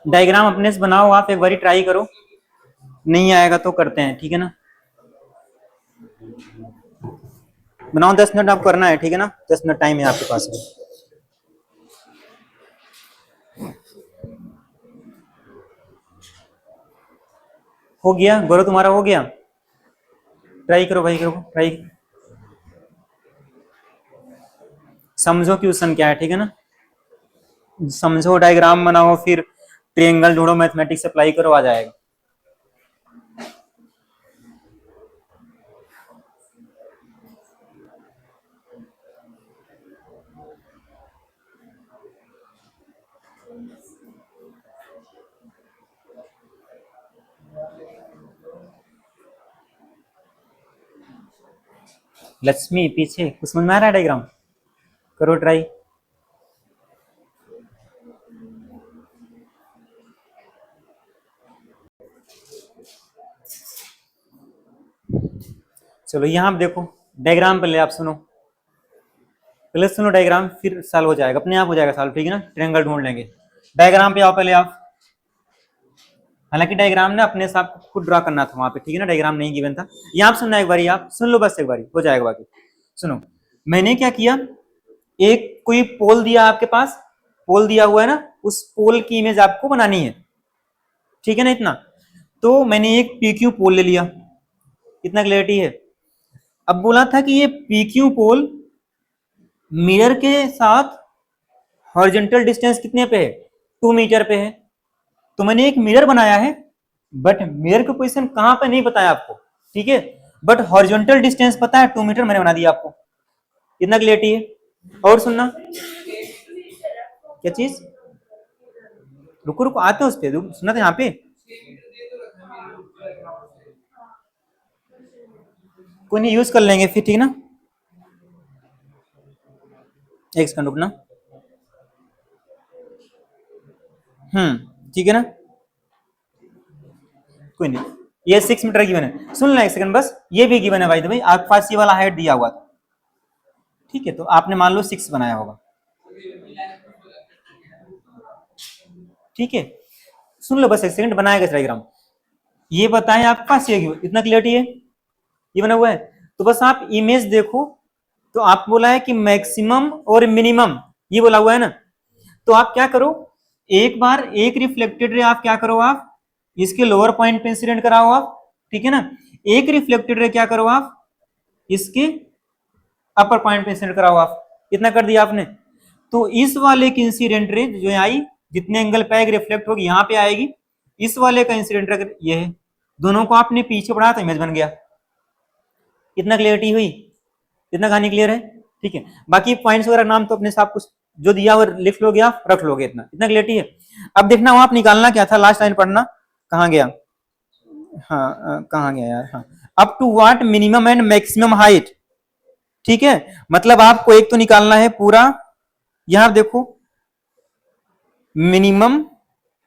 डायग्राम अपने से बनाओ आप, एक बारी ट्राई करो, नहीं आएगा तो करते हैं, ठीक है ना। बनाओ, 10 मिनट आप करना है, ठीक है ना, 10 मिनट टाइम है आपके पास में। हो गया गौरव, तुम्हारा हो गया, ट्राई करो भाई, करो ट्राई, समझो क्वेश्चन क्या है, ठीक है ना, समझो, डायग्राम बनाओ, फिर ट्रायंगल ढूंढो, मैथमेटिक्स अप्लाई करो, आ जाएगा। लक्ष्मी पीछे, कुछ समझ में आ रहा है डायग्राम, करो ट्राई। चलो यहाँ आप देखो, डायग्राम पहले आप सुनो, पहले सुनो डायग्राम, फिर सॉल्व हो जाएगा, अपने आप हो जाएगा सॉल्व, ठीक है ना। ट्रायंगल ढूंढ लेंगे, डायग्राम पे आओ पहले आप। हालांकि डायग्राम ना अपने से आपको खुद ड्रा करना था वहां पे, ठीक है ना, डायग्राम नहीं गिवन था। यहाँ आप सुनना, एक बारी आप सुन लो, बस एक बारी हो जाएगा, बाकी सुनो। मैंने क्या किया, एक कोई पोल दिया आपके पास, पोल दिया हुआ है ना, उस पोल की इमेज आपको बनानी है, ठीक है ना, इतना। तो मैंने एक पीक्यू पोल ले लिया, इतना क्लैरिटी है। अब बोला था कि ये पीक्यू पोल मिरर के साथ हॉरिजॉन्टल डिस्टेंस कितने पे है, 2 मीटर पे है। तो मैंने एक मिरर बनाया है, बट मिरर की पोजीशन कहां पे नहीं बताया आपको, ठीक है। बट हॉरिजॉन्टल डिस्टेंस पता है 2 मीटर, मैंने बना दिया आपको। इतना क्लियरिटी है। और सुनना, क्या चीज, रुको रुको आते हैं उस पे, सुना था यहाँ पे, कोई नहीं यूज कर लेंगे फिर, ठीक ना। एक सेकंड रुकना। ठीक है ना, कोई नहीं। ये 6 मीटर गिवन है, सुन लें एक सेकंड बस, ये भी गिवन है भाई, तो भाई आपके पास ये वाला हाइट दिया हुआ था, ठीक है, तो आपने मान लो 6 बनाया होगा, ठीक है। सुन लो बस एक सेकंड, बनाएगा डायग्राम, ये बताएं आपके पास ये इतना क्लियरिटी है, ये बना हुआ है। तो बस आप इमेज देखो, तो आप बोला है कि मैक्सिमम और मिनिमम, ये बोला हुआ है ना, तो आप क्या करो, एक बार एक रिफ्लेक्टेड रे आप क्या करो, आप इसके लोअर पॉइंट पे इंसिडेंट कराओ आप, ठीक है ना। एक रिफ्लेक्टेड रे क्या करो आप, इसके अपर पॉइंट पे इंसिडेंट कराओ आप, इतना कर दिया आपने। तो इस वाले की इंसिडेंट रे जो आई, जितने एंगल पे आएगी रिफ्लेक्ट होगी यहाँ पे आएगी, इस वाले का इंसिडेंट रे ये है, दोनों को आपने पीछे बढ़ाया तो इमेज बन गया। इतना क्लियरिटी हुई, इतना कहानी क्लियर है, ठीक है। बाकी पॉइंट्स वगैरह नाम तो अपने साथ कुछ जो दिया वो लिख लोगे आप, रख लोगे, इतना इतना क्लियरिटी है। अब देखना वहां आप निकालना क्या था, लास्ट लाइन पढ़ना, कहाँ गया, हाँ कहाँ गया यार, हाँ, up to what minimum and maximum height, ठीक है। मतलब आपको एक तो निकालना है पूरा, यहां देखो मिनिमम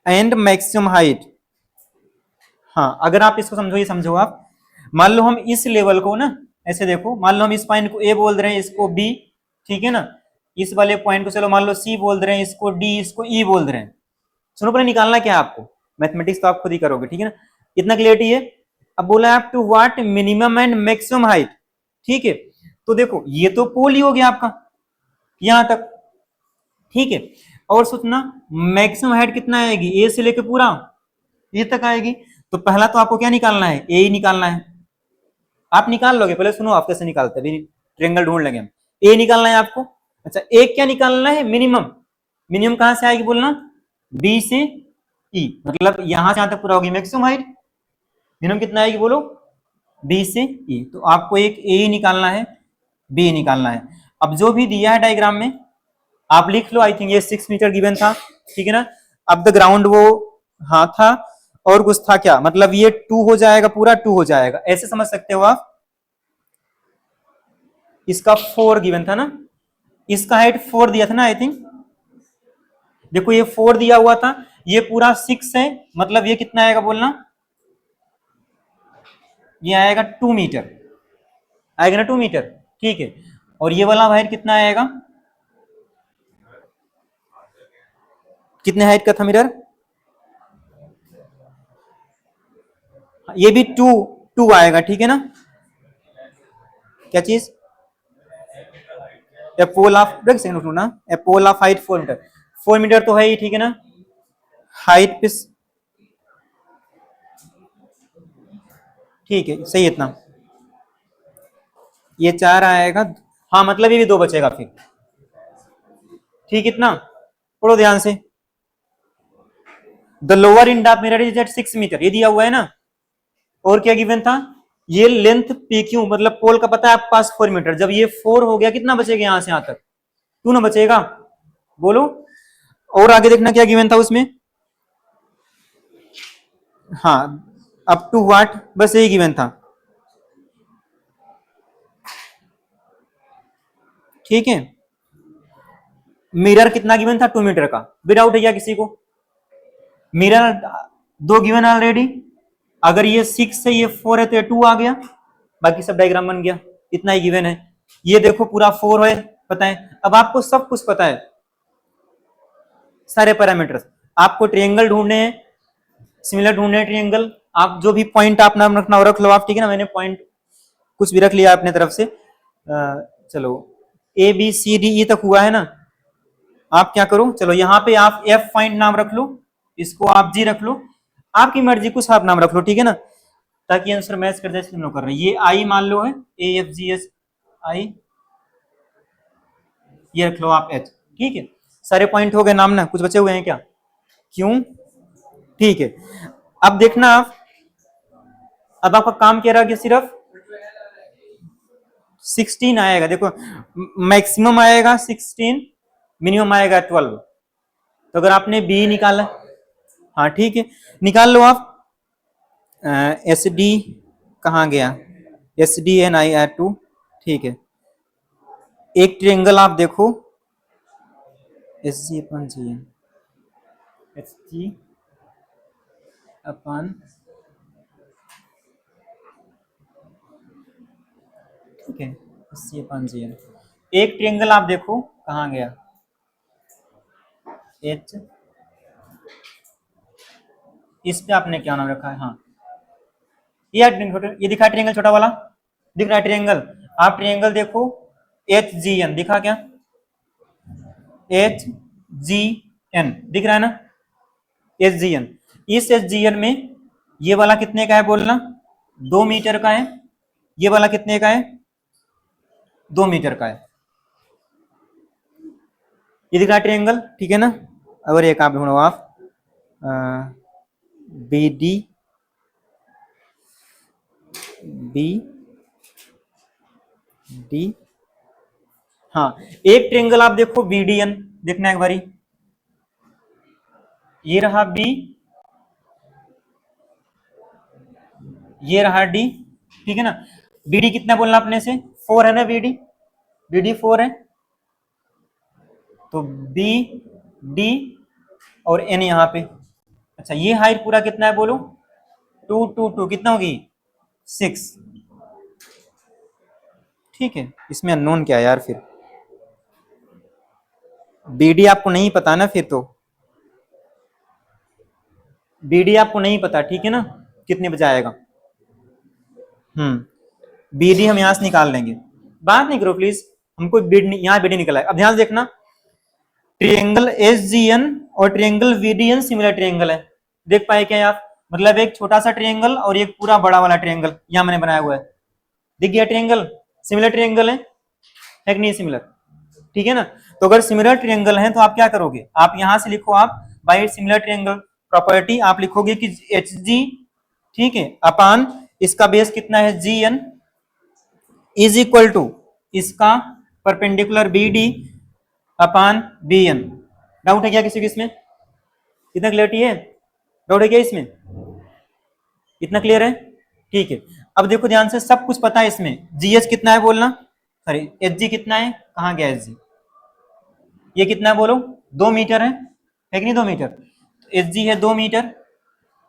एंड मैक्सिमम हाइट, हाँ अगर आप इसको समझो, ये समझो आप, मान लो हम इस लेवल को ना ऐसे देखो, मान लो हम इस पॉइंट को ए बोल रहे हैं, इसको बी, ठीक है ना, इस वाले पॉइंट को चलो मान लो सी बोल रहे हैं, इसको डी, इसको ई बोल रहे हैं। सुनो पहले निकालना क्या है आपको, मैथमेटिक्स तो आप खुद ही करोगे, ठीक है ना, इतना क्लियरिटी है। अब बोला है to what minimum and maximum height, ठीक है। तो देखो ये तो पोल ही हो गया आपका यहां तक, ठीक है। और सोचना मैक्सिमम हाइट कितना आएगी, ए से लेके पूरा ये तक आएगी। तो पहला तो आपको क्या निकालना है, ए ही निकालना है, आप निकाल लोगे, पहले सुनो आप कैसे निकालते हैं, ट्रायंगल ढूंढ लेंगे हम। ए निकालना है आपको, अच्छा ए क्या निकालना है, मिनिमम, मिनिमम कहां से आएगी बोलना, बी से ई, मतलब यहां से यहां तक पूरा होगी मैक्सिमम हाइट, मिनिमम कितना आएगी बोलो, बी से ई। तो आपको एक ए ही निकालना है, बी निकालना है। अब जो भी दिया है डायग्राम में आप लिख लो, आई थिंक ये 6 मीटर गिवन था, ठीक है ना। अब द ग्राउंड वो हाँ था, और कुछ था क्या, मतलब ये 2 हो जाएगा, पूरा 2 हो जाएगा, ऐसे समझ सकते हो आप। इसका 4 गिवन था ना, इसका हाइट 4 दिया था ना आई थिंक, देखो ये 4 दिया हुआ था, ये पूरा 6 है, मतलब ये कितना आएगा बोलना, ये आएगा 2 मीटर, आएगा ना 2 मीटर, ठीक है। और ये वाला हाइट कितना आएगा, कितने हाइट का था मिरर, ये भी 2 आएगा, ठीक है ना। क्या चीज, ए पोल ऑफ, देख सेकंड ना, a pole of height 4 metre, 4 metre तो है ही, ठीक है ना, हाइट पे, ठीक है सही, इतना ये 4 आएगा, हाँ मतलब ये भी 2 बचेगा फिर, ठीक, इतना पढ़ो ध्यान से। The lower end of mirror is at 6 meter, ये दिया हुआ है ना, और क्या गिवन था, ये लेंथ पी क्यू, मतलब पोल का पता है आपके पास 4 मीटर, जब ये 4 हो गया कितना बचेगा यहां से यहां तक, 2 ना बचेगा, बोलो। और आगे देखना क्या गिवन था उसमें, हाँ अप टू व्हाट, बस यही गिवन था, ठीक है। मिरर कितना गिवन था, 2 मीटर का, विदाउट है क्या किसी को, मिरर 2 गिवन ऑलरेडी, अगर ये 6 है ये 4 है तो ये 2 आ गया, बाकी सब डायग्राम बन गया, इतना ही गिवन है। ये देखो पूरा 4 है, पता है, अब आपको सब कुछ पता है, सारे पैरामीटर्स, आपको ट्रायंगल ढूंढने हैं, सिमिलर ढूंढने हैं ट्रायंगल, आप जो भी पॉइंट आप नाम रखना हो रख लो आप, ठीक है ना, मैंने पॉइंट कुछ भी रख लिया अपने तरफ से, चलो A B C D E तक हुआ है ना, आप क्या करो, चलो यहाँ पे आप एफ पॉइंट नाम रख लो, इसको आप जी रख लो, आपकी मर्जी कुछ आप नाम रख लो, ठीक है ना, ताकि आंसर मैच कर जाए, हम लोग कर रहे हैं। ये आई मान लो है, A F G H I, ये रख लो आप एच, ठीक है। सारे पॉइंट हो गए नाम ना, कुछ बचे हुए हैं क्या, क्यों, ठीक है। अब देखना आप, अब आपका काम क्या रह गया, सिर्फ 16 आएगा, देखो मैक्सिमम आएगा 16, मिनिमम आएगा 12। तो अगर आपने बी निकाला, हाँ ठीक है, निकाल लो आप। एस डी कहाँ गया, S D N I R two, ठीक है। एक ट्रिएंगल आप देखो, एस जी अपन जी एन, एस जी अपन, ठीक है, एस जी अपन जी एन। एक ट्रिएंगल आप देखो कहाँ गया, एच, इस पे आपने क्या नाम रखा है, हाँ ये दिखा ट्रिएंगल छोटा वाला, दिख रहा है ट्रिएंगल। आप ट्रिएंगल देखो, एच जी एन दिखा क्या, एच जी एन दिख रहा है ना, एच जी एन। इस एच जी एन में ये वाला कितने का है बोलना, 2 मीटर का है। ये वाला कितने का है, 2 मीटर का है। ये दिख रहा है ट्रिएंगल, ठीक है ना। और एक आप ढूंढो आप, बी डी, बी डी, हाँ एक ट्रिएंगल आप देखो बी डी एन, देखना एक बारी, ये रहा बी, ये रहा डी, ठीक है ना। बीडी कितना बोलना अपने से, 4 है ना, बीडी, बीडी 4 है। तो बी डी और एन यहाँ पे, अच्छा ये हाइट पूरा कितना है बोलो, 2 2 2 कितना होगी, 6, ठीक है। इसमें अननोन क्या है यार, फिर बीडी आपको नहीं पता ना, फिर तो बीडी आपको नहीं पता, ठीक है ना, कितने बजे आएगा। बीडी हम यहां से निकाल लेंगे, बात नहीं करो प्लीज, हमको बीडी, यहाँ बीडी निकला है। अब ध्यान से देखना, ट्रिएंगल एस जी एन और ट्रिएंगल वीडीएन सिमिलर ट्रिएंगल है, देख पाए क्या आप, मतलब एक छोटा सा ट्रिएंगल और एक पूरा बड़ा वाला ट्रिएंगल यहां मैंने बनाया हुआ है, दिख गया ट्रिएंगल, सिमिलर ट्रिएंगल है कि नहीं सिमिलर, ठीक है ना। तो अगर सिमिलर ट्रिएंगल है तो आप क्या करोगे, आप यहां से लिखो, आप बाय सिमिलर ट्रिएंगल प्रॉपर्टी आप लिखोगे कि एच जी, ठीक है, अपान इसका बेस कितना है G N, is equal to इसका परपेंडिकुलर बी डी अपान बी एन। डाउट है क्या किसी को इसमें, इतना क्लियरिटी है, डाउट है क्या इसमें, इतना क्लियर है, ठीक है। अब देखो ध्यान से, सब कुछ पता है इसमें, जीएच कितना है बोलना, सॉरी एच जी कितना है, कहाँ गया एच जी, ये कितना है बोलो, 2 मीटर है कि नहीं, 2 मीटर, एच जी है 2 मीटर,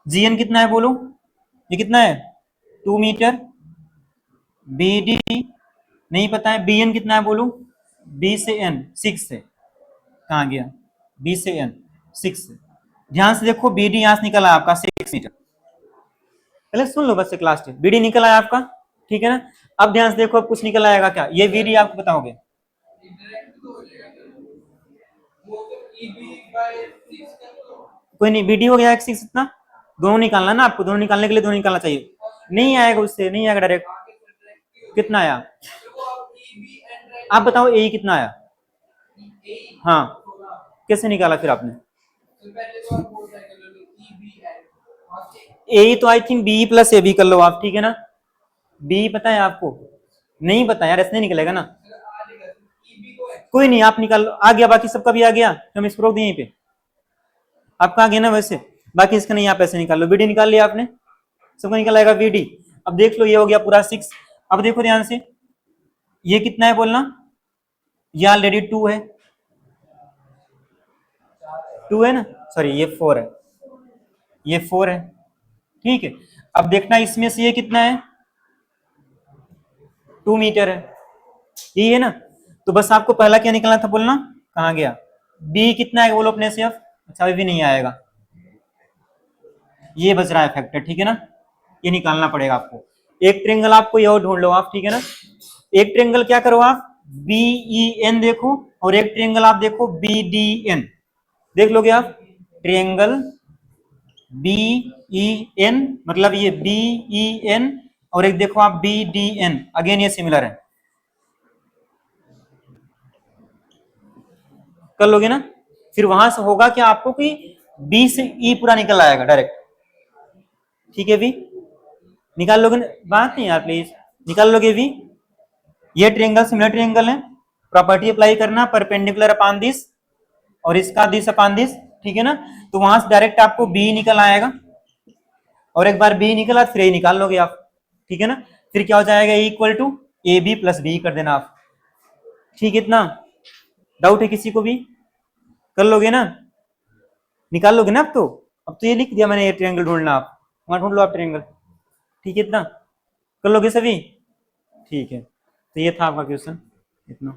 जी एन कितना है बोलो, ये कितना है 2 मीटर, बी डी नहीं पता है, बी एन कितना है बोलो, बी से एन 6 है, कहाँ गया, बी से एन 6 है। ध्यान से देखो, बी डी यहां से निकला आपका 6 मीटर, पहले सुन लो बस क्लास टेस्ट, बी डी निकल आया आपका, ठीक है ना। अब ध्यान से देखो, अब कुछ निकल आएगा क्या, ये बी डी आपको बताओगे, कोई नहीं, बी डी हो गया 6 इतना, दोनों निकालना ना आपको, दोनों निकालने के लिए दोनों निकालना चाहिए, नहीं आएगा उससे, नहीं आएगा डायरेक्ट, कितना आया आप बताओ, ए कितना आया, हाँ कैसे निकाला फिर आपने, ए तो I think B plus A B कर लो आप, ठीक है ना, बी पता है आपको, नहीं पता यार, ऐसे नहीं निकलेगा ना, कोई नहीं आप निकाल लो, आ गया, बाकी सबका भी आ गया, हम इसको रोक दें यहीं पे, आपका आ गया ना वैसे, बाकी इसका नहीं, आप ऐसे निकाल लो, बीडी निकाल लिया आपने, सबका निकल आएगा बीडी। अब देख लो, ये हो गया पूरा 6। अब देखो ध्यान से, ये कितना है बोलना, ये ऑलरेडी 2 है, 2 है ना, सॉरी ये 4 है, ये 4 है, ठीक है। अब देखना इसमें से ये कितना है, 2 मीटर है, यही है ना। तो बस आपको पहला क्या निकलना था बोलना, कहाँ गया, बी कितना है बोलो अपने से, अब अच्छा अभी भी नहीं आएगा, ये बच रहा है फैक्टर, ठीक है ना, ये निकालना पड़ेगा आपको। एक ट्रिंगल आपको ये और ढूंढ लो आप, ठीक है ना, एक ट्रिंगल क्या करो आप, बी ई एन देखो, और एक ट्रिंगल आप देखो बी डी एन, देख लोगे आप, ट्रिएंगल बी ई एन, मतलब ये बी ई एन, और एक देखो आप बी डी एन, अगेन ये सिमिलर है, कर लोगे ना। फिर वहां से होगा क्या आपको कि बी से ई पूरा निकल आएगा डायरेक्ट, ठीक है, भी निकाल लोगे ना? बात नहीं यार प्लीज, निकाल लोगे भी, ये ट्रायंगल सिमिलर ट्रायंगल है, प्रॉपर्टी अप्लाई करना, परपेंडिकुलर अपॉन दिस और इसका दिस अपॉन दिस, ठीक है ना। तो वहां से डायरेक्ट आपको बी निकल आएगा, और एक बार बी निकला फिर ए निकाल लोगे आप, ठीक है ना। फिर क्या हो जाएगा, equal to A B plus B कर देना आप, ठीक है। इतना डाउट है किसी को भी, कर लोगे ना, निकाल लोगे ना। अब तो ये लिख दिया मैंने, ये ट्रायंगल ढूंढना, आप वहां ढूंढ लो आप ट्रायंगल, ठीक है। इतना कर लोगे सभी, ठीक है। तो ये था आपका क्वेश्चन, इतना।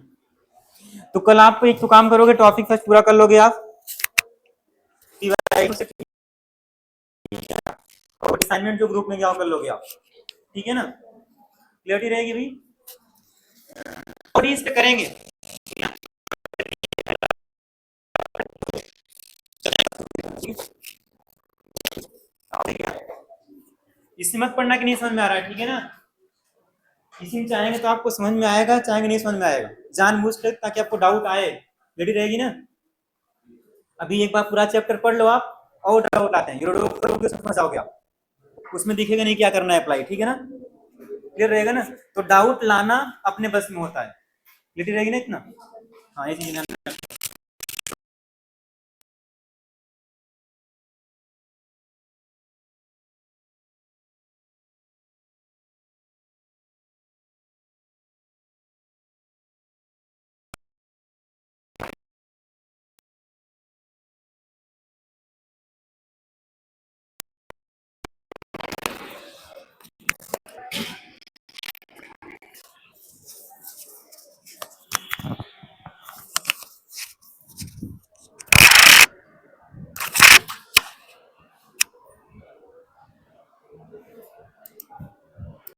तो कल आप एक तो काम करोगे, टॉपिक फर्स्ट पूरा कर लोगे आप, और असाइनमेंट जो ग्रुप में क्या कर लोगे आप, ठीक है ना। क्लियरिटी रहेगी भाई, और इस पे करेंगे। इससे मत पढ़ना कि नहीं समझ में आ रहा है, ठीक है ना। इसी में चाहेंगे तो आपको समझ में आएगा, चाहेंगे नहीं समझ में आएगा, जानबूझ कर, ताकि आपको डाउट आए, रेडी रहेगी ना। अभी एक बार पूरा चैप्टर पढ़ लो आप, और डाउट आते हैं, करोगे समझ आओगे आप, उसमें दिखेगा नहीं क्या करना है अप्लाई, ठीक है ना। क्लियर रहेगा ना। तो डाउट लाना अपने बस में होता है, क्लियर रहेगी ना इतना। हाँ ये चीज